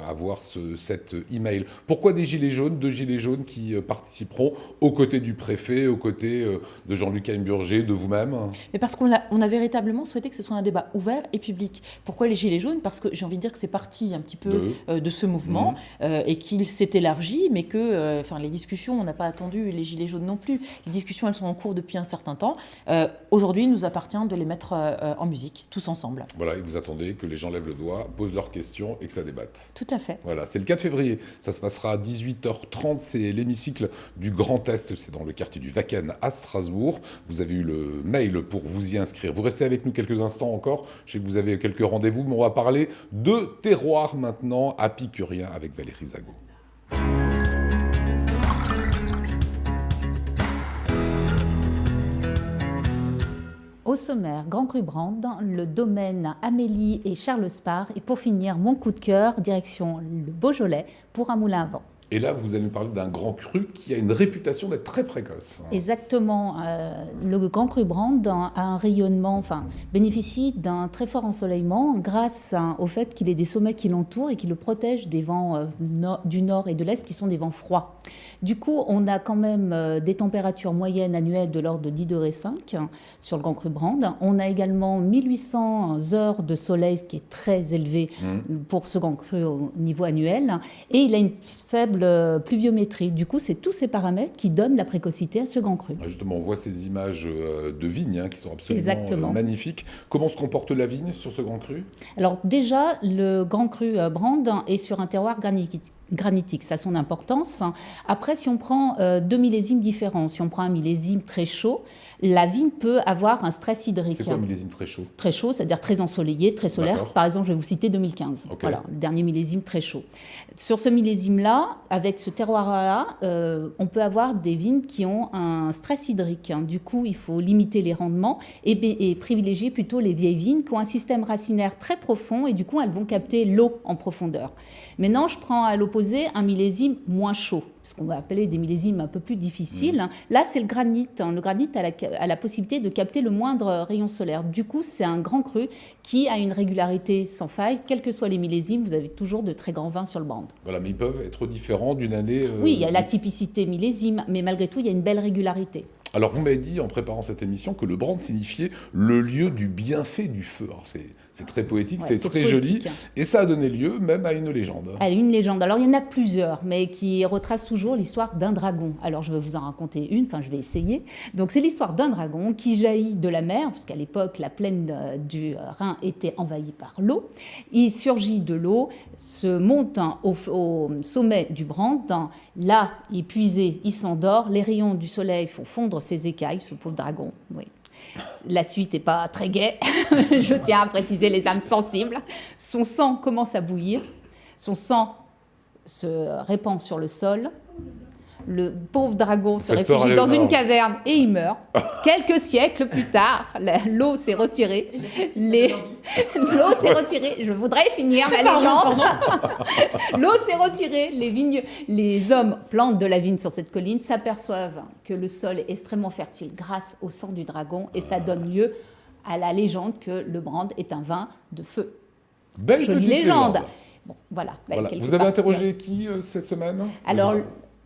avoir cet email. Pourquoi des gilets jaunes? Deux gilets jaunes qui participeront aux côtés du préfet, aux côtés de Jean-Luc Haimburger, de vous-même. Mais parce qu'on a véritablement souhaité que ce soit un débat ouvert et public. Pourquoi les gilets jaunes? Parce que j'ai envie de dire que c'est parti un petit peu de ce mouvement et qu'il s'est élargi, mais que les discussions, on n'a pas attendu les gilets jaunes non plus. Les discussions, elles sont en cours depuis un certain temps. Aujourd'hui, il nous appartient de les mettre en musique, tous ensemble. Voilà, et vous attendez que les gens lèvent le doigt, posent leurs questions et que ça débatte. Tout à fait. Voilà, c'est le 4 février. Ça se passera à 18h30. C'est l'hémicycle du Grand Est. C'est dans le quartier du Wacken à Strasbourg. Vous avez eu le mail pour vous y inscrire. Vous restez avec nous quelques instants encore. Je sais que vous avez quelques rendez-vous, mais on va parler de terroir maintenant à Picurien avec Valérie Zago. Au sommaire, Grand Cru Brand, le domaine Amélie et Charles Spar. Et pour finir, mon coup de cœur, direction le Beaujolais pour un moulin à vent. Et là, vous allez nous parler d'un grand cru qui a une réputation d'être très précoce. Exactement. Le Grand Cru Brand a un rayonnement, bénéficie d'un très fort ensoleillement grâce au fait qu'il ait des sommets qui l'entourent et qui le protègent des vents du nord et de l'est qui sont des vents froids. Du coup, on a quand même des températures moyennes annuelles de l'ordre de 10,5 degrés sur le Grand Cru Brand. On a également 1800 heures de soleil, ce qui est très élevé pour ce Grand Cru au niveau annuel. Et il a une faible pluviométrie. Du coup, c'est tous ces paramètres qui donnent la précocité à ce Grand Cru. Justement, on voit ces images de vignes qui sont absolument magnifiques. Comment se comporte la vigne sur ce Grand Cru? Alors déjà, le Grand Cru Brand est sur un terroir granitique, ça a son importance. Après, si on prend deux millésimes différents, si on prend un millésime très chaud, la vigne peut avoir un stress hydrique. C'est quoi un millésime très chaud? Très chaud, c'est-à-dire très ensoleillé, très solaire. D'accord. Par exemple, je vais vous citer 2015. Okay. Voilà, le dernier millésime très chaud. Sur ce millésime-là, avec ce terroir-là, on peut avoir des vignes qui ont un stress hydrique. Du coup, il faut limiter les rendements et privilégier plutôt les vieilles vignes qui ont un système racinaire très profond et du coup, elles vont capter l'eau en profondeur. Maintenant, je prends à l'opposé un millésime moins chaud. ce qu'on va appeler des millésimes un peu plus difficiles. Là, c'est le granit. Le granit a la possibilité de capter le moindre rayon solaire. Du coup, c'est un grand cru qui a une régularité sans faille. Quels que soient les millésimes, vous avez toujours de très grands vins sur le brand. Voilà, mais ils peuvent être différents d'une année... Oui, il y a la typicité millésime, mais malgré tout, il y a une belle régularité. Alors, vous m'avez dit, en préparant cette émission, que le brand signifiait le lieu du bienfait du feu. Alors, c'est très poétique, c'est très poétique, joli, et ça a donné lieu même à une légende. À une légende. Alors, il y en a plusieurs, mais qui retracent toujours l'histoire d'un dragon. Alors, je vais vous en raconter une, enfin, je vais essayer. Donc, c'est l'histoire d'un dragon qui jaillit de la mer, puisqu'à l'époque, la plaine du Rhin était envahie par l'eau. Il surgit de l'eau, se monte au sommet du brand. Là, il est puisé, il s'endort. Les rayons du soleil font fondre ses écailles, ce pauvre dragon, oui. La suite n'est pas très gaie, je tiens à préciser les âmes sensibles. Son sang commence à bouillir, son sang se répand sur le sol. Le pauvre dragon se réfugie dans une caverne et il meurt. Quelques siècles plus tard, l'eau s'est retirée. L'eau s'est retirée. Je voudrais finir ma légende. L'eau s'est retirée. Les hommes plantent de la vigne sur cette colline, s'aperçoivent que le sol est extrêmement fertile grâce au sang du dragon et ça donne lieu à la légende que le brand est un vin de feu. Belle jolie légende. Bon, voilà. Vous avez interrogé qui cette semaine? Alors,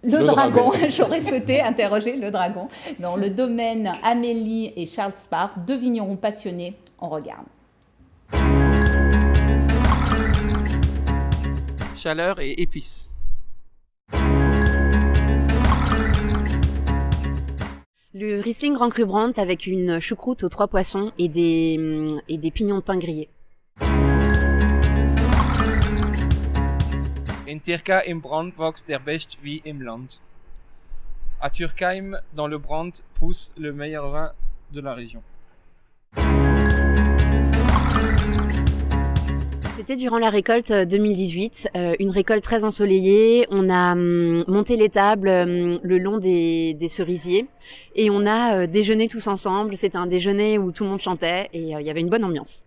le dragon, j'aurais souhaité interroger le dragon. Dans le domaine Amélie et Charles Spar, deux vignerons passionnés, on regarde. Chaleur et épices. Le Riesling Grand Cru Brandt avec une choucroute aux 3 poissons et des pignons de pain grillés. In Tirka im Brand wächst der Best wie im Land. À Turkheim, dans le Brandt, pousse le meilleur vin de la région. C'était durant la récolte 2018, une récolte très ensoleillée. On a monté l'étable le long des cerisiers et on a déjeuné tous ensemble. C'était un déjeuner où tout le monde chantait et il y avait une bonne ambiance.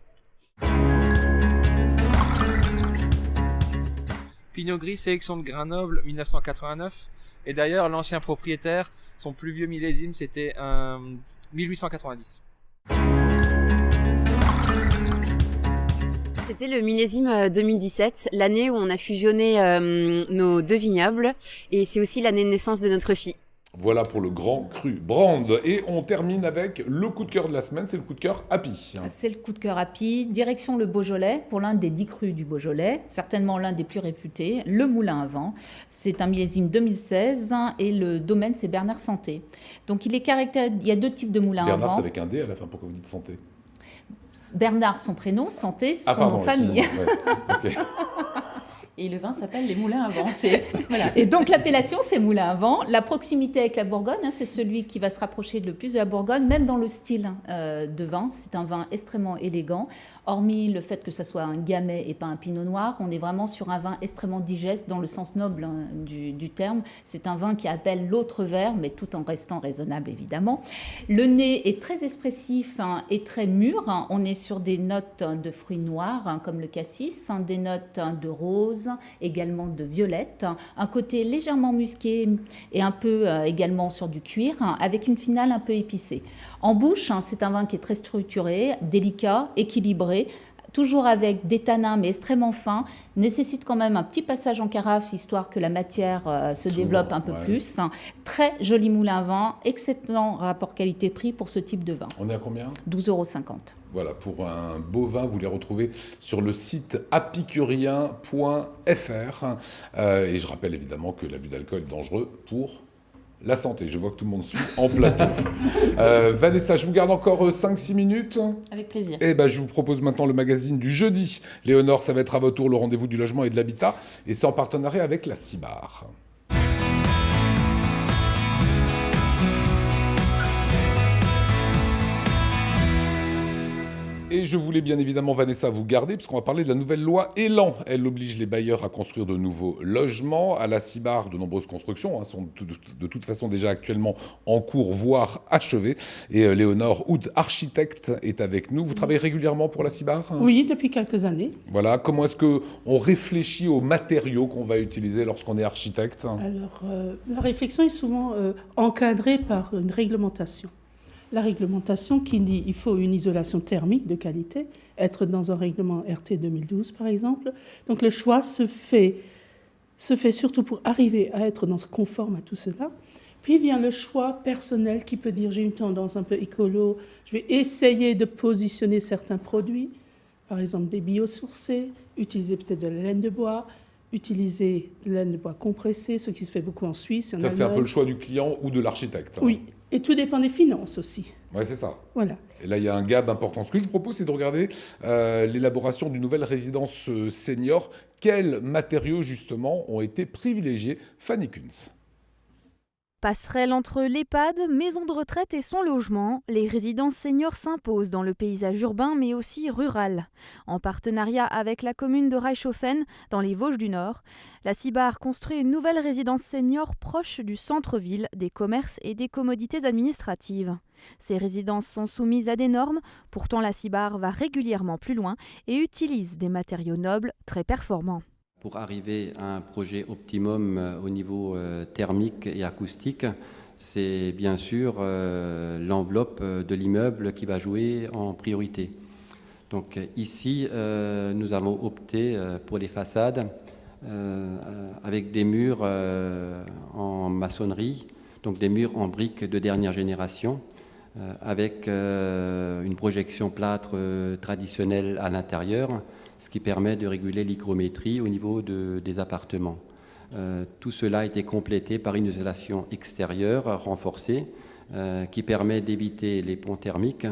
Pinot Gris, sélection de Grenoble, 1989. Et d'ailleurs, l'ancien propriétaire, son plus vieux millésime, c'était 1890. C'était le millésime 2017, l'année où on a fusionné nos 2 vignobles. Et c'est aussi l'année de naissance de notre fille. Voilà pour le Grand Cru Brandt. Et on termine avec le coup de cœur de la semaine, c'est le coup de cœur Happy. C'est le coup de cœur Happy, direction le Beaujolais, pour l'un des 10 crus du Beaujolais, certainement l'un des plus réputés, le Moulin à Vent. C'est un millésime 2016 et le domaine c'est Bernard Santé. Donc il y a 2 types de moulins à vent. Bernard c'est avec un D à la fin, pourquoi vous dites Santé? Bernard son prénom, Santé son nom de famille. Ouais. Okay. Et le vin s'appelle les Moulins à Vent. Voilà. Et donc l'appellation, c'est Moulin à Vent. La proximité avec la Bourgogne, c'est celui qui va se rapprocher le plus de la Bourgogne, même dans le style de vin. C'est un vin extrêmement élégant. Hormis le fait que ça soit un gamay et pas un pinot noir, on est vraiment sur un vin extrêmement digeste dans le sens noble du terme. C'est un vin qui appelle l'autre verre, mais tout en restant raisonnable évidemment. Le nez est très expressif et très mûr. On est sur des notes de fruits noirs comme le cassis, des notes de rose, également de violette, un côté légèrement musqué et un peu également sur du cuir, avec une finale un peu épicée. En bouche, c'est un vin qui est très structuré, délicat, équilibré, toujours avec des tanins mais extrêmement fins, nécessite quand même un petit passage en carafe, histoire que la matière se développe un peu plus. Très joli moulin à vent, excellent rapport qualité-prix pour ce type de vin. On est à combien ? 12,50 €. Voilà, pour un beau vin, vous les retrouvez sur le site apicurien.fr. Et je rappelle évidemment que l'abus d'alcool est dangereux pour la santé. Je vois que tout le monde suit en plateau. Vanessa, je vous garde encore 5-6 minutes. Avec plaisir. Et je vous propose maintenant le magazine du jeudi. Léonore, ça va être à votre tour le rendez-vous du logement et de l'habitat. Et c'est en partenariat avec la CIBAR. Et je voulais bien évidemment, Vanessa, vous garder, parce qu'on va parler de la nouvelle loi Elan. Elle oblige les bailleurs à construire de nouveaux logements. À la Cibar, de nombreuses constructions sont de toute façon déjà actuellement en cours, voire achevées. Et Léonore Houd, architecte, est avec nous. Vous travaillez régulièrement pour la Cibar ? Oui, depuis quelques années. Voilà. Comment est-ce qu'on réfléchit aux matériaux qu'on va utiliser lorsqu'on est architecte ? Alors, la réflexion est souvent encadrée par une réglementation. La réglementation qui dit qu'il faut une isolation thermique de qualité, être dans un règlement RT 2012 par exemple. Donc le choix se fait surtout pour arriver à être conforme à tout cela. Puis vient le choix personnel qui peut dire j'ai une tendance un peu écolo, je vais essayer de positionner certains produits, par exemple des biosourcés, utiliser peut-être de la laine de bois, utiliser de la laine de bois compressée, ce qui se fait beaucoup en Suisse. Ça, c'est un peu le choix du client ou de l'architecte. Oui, et tout dépend des finances aussi. Oui, c'est ça. Voilà. Et là, il y a un gap important. Ce que je vous propose, c'est de regarder l'élaboration d'une nouvelle résidence senior. Quels matériaux, justement, ont été privilégiés ? Fanny Kunz. Passerelle entre l'EHPAD, maison de retraite et son logement, les résidences seniors s'imposent dans le paysage urbain mais aussi rural. En partenariat avec la commune de Reichshofen, dans les Vosges du Nord, la Cibar construit une nouvelle résidence senior proche du centre-ville, des commerces et des commodités administratives. Ces résidences sont soumises à des normes, pourtant la Cibar va régulièrement plus loin et utilise des matériaux nobles très performants. Pour arriver à un projet optimum au niveau thermique et acoustique, c'est bien sûr l'enveloppe de l'immeuble qui va jouer en priorité. Donc ici, nous avons opté pour les façades avec des murs en maçonnerie, donc des murs en briques de dernière génération, avec une projection plâtre traditionnelle à l'intérieur, ce qui permet de réguler l'hygrométrie au niveau des appartements. Tout cela a été complété par une isolation extérieure renforcée qui permet d'éviter les ponts thermiques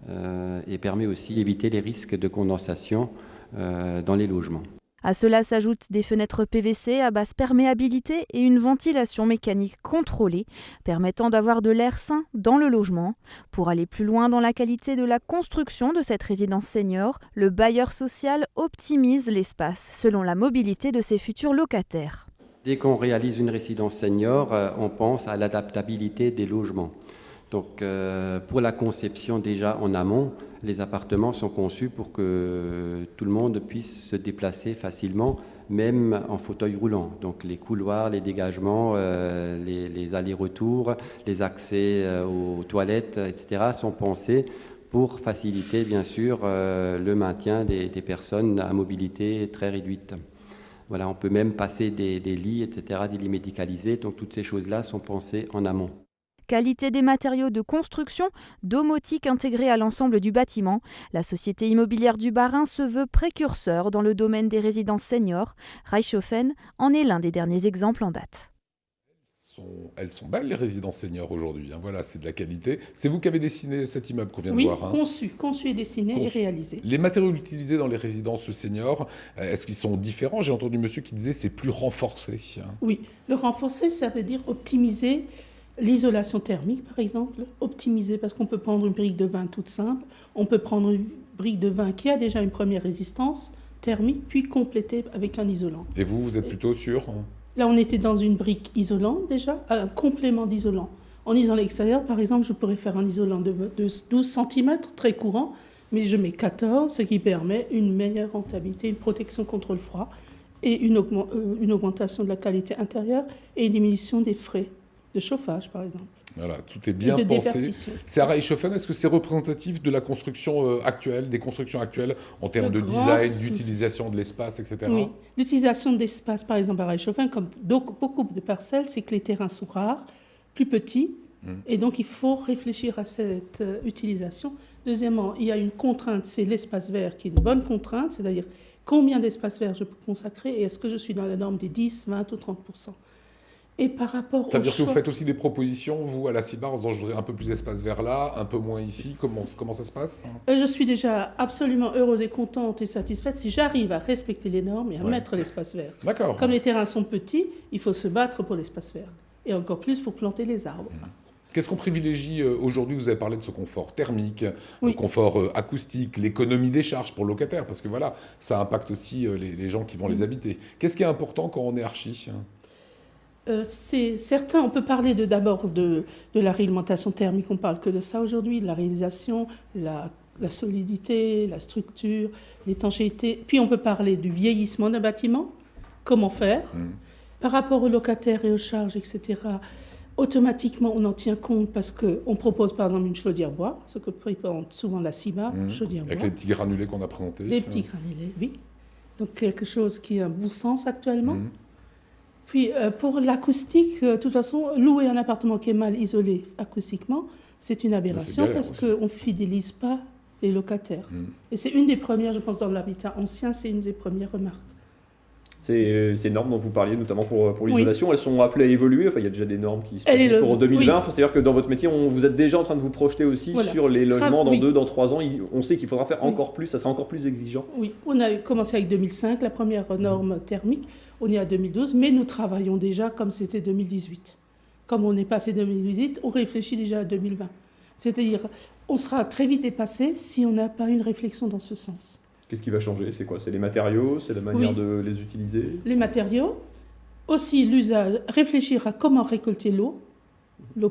et permet aussi d'éviter les risques de condensation dans les logements. À cela s'ajoutent des fenêtres PVC à basse perméabilité et une ventilation mécanique contrôlée, permettant d'avoir de l'air sain dans le logement. Pour aller plus loin dans la qualité de la construction de cette résidence senior, le bailleur social optimise l'espace selon la mobilité de ses futurs locataires. Dès qu'on réalise une résidence senior, on pense à l'adaptabilité des logements. Donc, pour la conception déjà en amont, les appartements sont conçus pour que tout le monde puisse se déplacer facilement, même en fauteuil roulant. Donc les couloirs, les dégagements, les allers-retours, les accès aux toilettes, etc. sont pensés pour faciliter bien sûr le maintien des personnes à mobilité très réduite. Voilà, on peut même passer des lits, etc., des lits médicalisés. Donc toutes ces choses-là sont pensées en amont. Qualité des matériaux de construction, domotique intégrée à l'ensemble du bâtiment. La société immobilière du Bas-Rhin se veut précurseur dans le domaine des résidences seniors. Reichshofen en est l'un des derniers exemples en date. Elles sont belles les résidences seniors aujourd'hui, voilà, c'est de la qualité. C'est vous qui avez dessiné cet immeuble qu'on vient de voir. Oui, conçu et dessiné et réalisé. Les matériaux utilisés dans les résidences seniors, est-ce qu'ils sont différents ? J'ai entendu monsieur qui disait c'est plus renforcé. Oui, le renforcé, ça veut dire optimiser l'isolation thermique, par exemple, optimiser, parce qu'on peut prendre une brique de vin toute simple, on peut prendre une brique de vin qui a déjà une première résistance thermique, puis compléter avec un isolant. Et vous êtes plutôt sûr ? Là, on était dans une brique isolante déjà, un complément d'isolant. En isolant l'extérieur, par exemple, je pourrais faire un isolant de 12 cm, très courant, mais je mets 14, ce qui permet une meilleure rentabilité, une protection contre le froid, et une augmentation de la qualité intérieure et une diminution des frais de chauffage, par exemple. Voilà, tout est bien pensé. C'est à Reichshofen, est-ce que c'est représentatif de la construction actuelle, des constructions actuelles, en termes de design, d'utilisation de l'espace, etc. Oui, l'utilisation de l'espace, par exemple, à Reichshofen, comme beaucoup de parcelles, c'est que les terrains sont rares, plus petits, et donc il faut réfléchir à cette utilisation. Deuxièmement, il y a une contrainte, c'est l'espace vert, qui est une bonne contrainte, c'est-à-dire combien d'espace vert je peux consacrer, et est-ce que je suis dans la norme des 10, 20 ou 30%. Et par rapport Ça veut dire que vous faites aussi des propositions, vous, à la Cibar, en disant je voudrais un peu plus d'espace vert là, un peu moins ici. Comment ça se passe ? Je suis déjà absolument heureuse et contente et satisfaite si j'arrive à respecter les normes et à mettre l'espace vert. D'accord. Comme les terrains sont petits, il faut se battre pour l'espace vert. Et encore plus pour planter les arbres. Qu'est-ce qu'on privilégie aujourd'hui? Vous avez parlé de ce confort thermique, Oui. le confort acoustique, l'économie des charges pour le locataire, parce que voilà, ça impacte aussi les gens qui vont les habiter. Qu'est-ce qui est important quand on est archi? C'est certain, on peut parler d'abord de la réglementation thermique, on ne parle que de ça aujourd'hui, de la réalisation, la solidité, la structure, l'étanchéité. Puis on peut parler du vieillissement d'un bâtiment, comment faire, par rapport aux locataires et aux charges, etc. Automatiquement, on en tient compte parce qu'on propose par exemple une chaudière bois, ce que présente souvent la CIMA, chaudière bois. Avec les petits granulés qu'on a présentés. Les petits granulés, oui. Donc quelque chose qui a un bon sens actuellement. Puis pour l'acoustique, de toute façon, louer un appartement qui est mal isolé acoustiquement, c'est une aberration parce qu'on ne fidélise pas les locataires. Et c'est une des premières, je pense, dans l'habitat ancien, c'est une des premières remarques. Ces normes dont vous parliez, notamment pour l'isolation, elles sont appelées à évoluer. Enfin, il y a déjà des normes qui se précisent pour 2020. Oui. Enfin, c'est-à-dire que dans votre métier, vous êtes déjà en train de vous projeter aussi sur les logements dans 2, dans 3 ans. On sait qu'il faudra faire encore plus, ça sera encore plus exigeant. Oui, on a commencé avec 2005, la première norme thermique. On est à 2012, mais nous travaillons déjà comme c'était 2018. Comme on est passé 2018, on réfléchit déjà à 2020. C'est-à-dire, on sera très vite dépassé si on n'a pas une réflexion dans ce sens. Qu'est-ce qui va changer? C'est quoi? C'est les matériaux? C'est la manière de les utiliser? Les matériaux. Aussi, l'usage. Réfléchir à comment récolter l'eau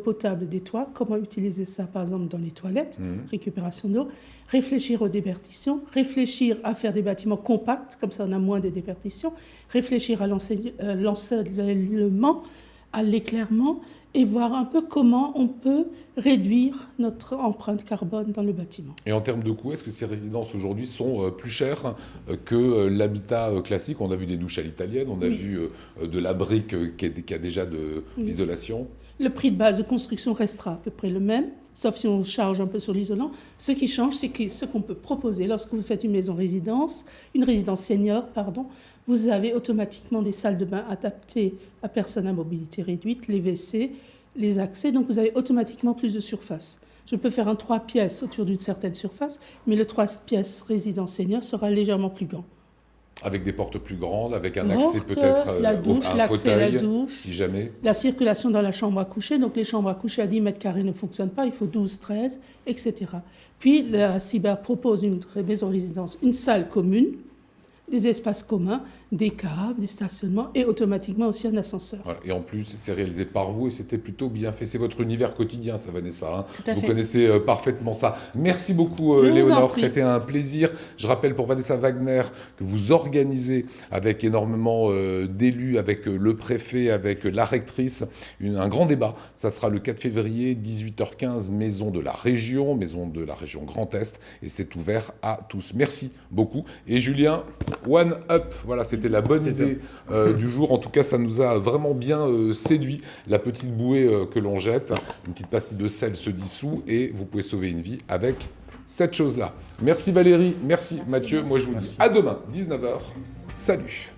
potable des toits, comment utiliser ça, par exemple, dans les toilettes, récupération d'eau. Réfléchir aux déperditions. Réfléchir à faire des bâtiments compacts, comme ça on a moins de déperditions. Réfléchir à l'ensoleillement, à l'éclairement, et voir un peu comment on peut réduire notre empreinte carbone dans le bâtiment. Et en termes de coût, est-ce que ces résidences aujourd'hui sont plus chères que l'habitat classique? On a vu des douches à l'italienne, on a vu de la brique qui a déjà de l'isolation. Le prix de base de construction restera à peu près le même, sauf si on charge un peu sur l'isolant. Ce qui change, c'est que ce qu'on peut proposer lorsque vous faites une résidence senior, vous avez automatiquement des salles de bain adaptées à personnes à mobilité réduite, les WC, les accès, donc vous avez automatiquement plus de surface. Je peux faire un 3 pièces autour d'une certaine surface, mais le 3 pièces résidence senior sera légèrement plus grand. Avec des portes plus grandes, avec un accès peut-être la douche, un l'accès fauteuil, à la douche, si jamais. La circulation dans la chambre à coucher, donc les chambres à coucher à 10 mètres carrés ne fonctionnent pas, il faut 12, 13, etc. Puis la CIBER propose une maison résidence, une salle commune, des espaces communs, des caves, des stationnements et automatiquement aussi un ascenseur. Voilà. Et en plus, c'est réalisé par vous et c'était plutôt bien fait. C'est votre univers quotidien, ça, Vanessa. Tout à fait. Vous connaissez parfaitement ça. Merci beaucoup, Léonore. C'était un plaisir. Je rappelle pour Vanessa Wagner que vous organisez avec énormément d'élus, avec le préfet, avec la rectrice, un grand débat. Ça sera le 4 février, 18h15, Maison de la Région Grand Est. Et c'est ouvert à tous. Merci beaucoup. Et Julien, One Up, voilà, c'était la bonne idée du jour. En tout cas, ça nous a vraiment bien séduit. La petite bouée que l'on jette, une petite pastille de sel se dissout et vous pouvez sauver une vie avec cette chose-là. Merci Valérie, merci Mathieu. Moi, je vous dis à demain, 19h. Salut.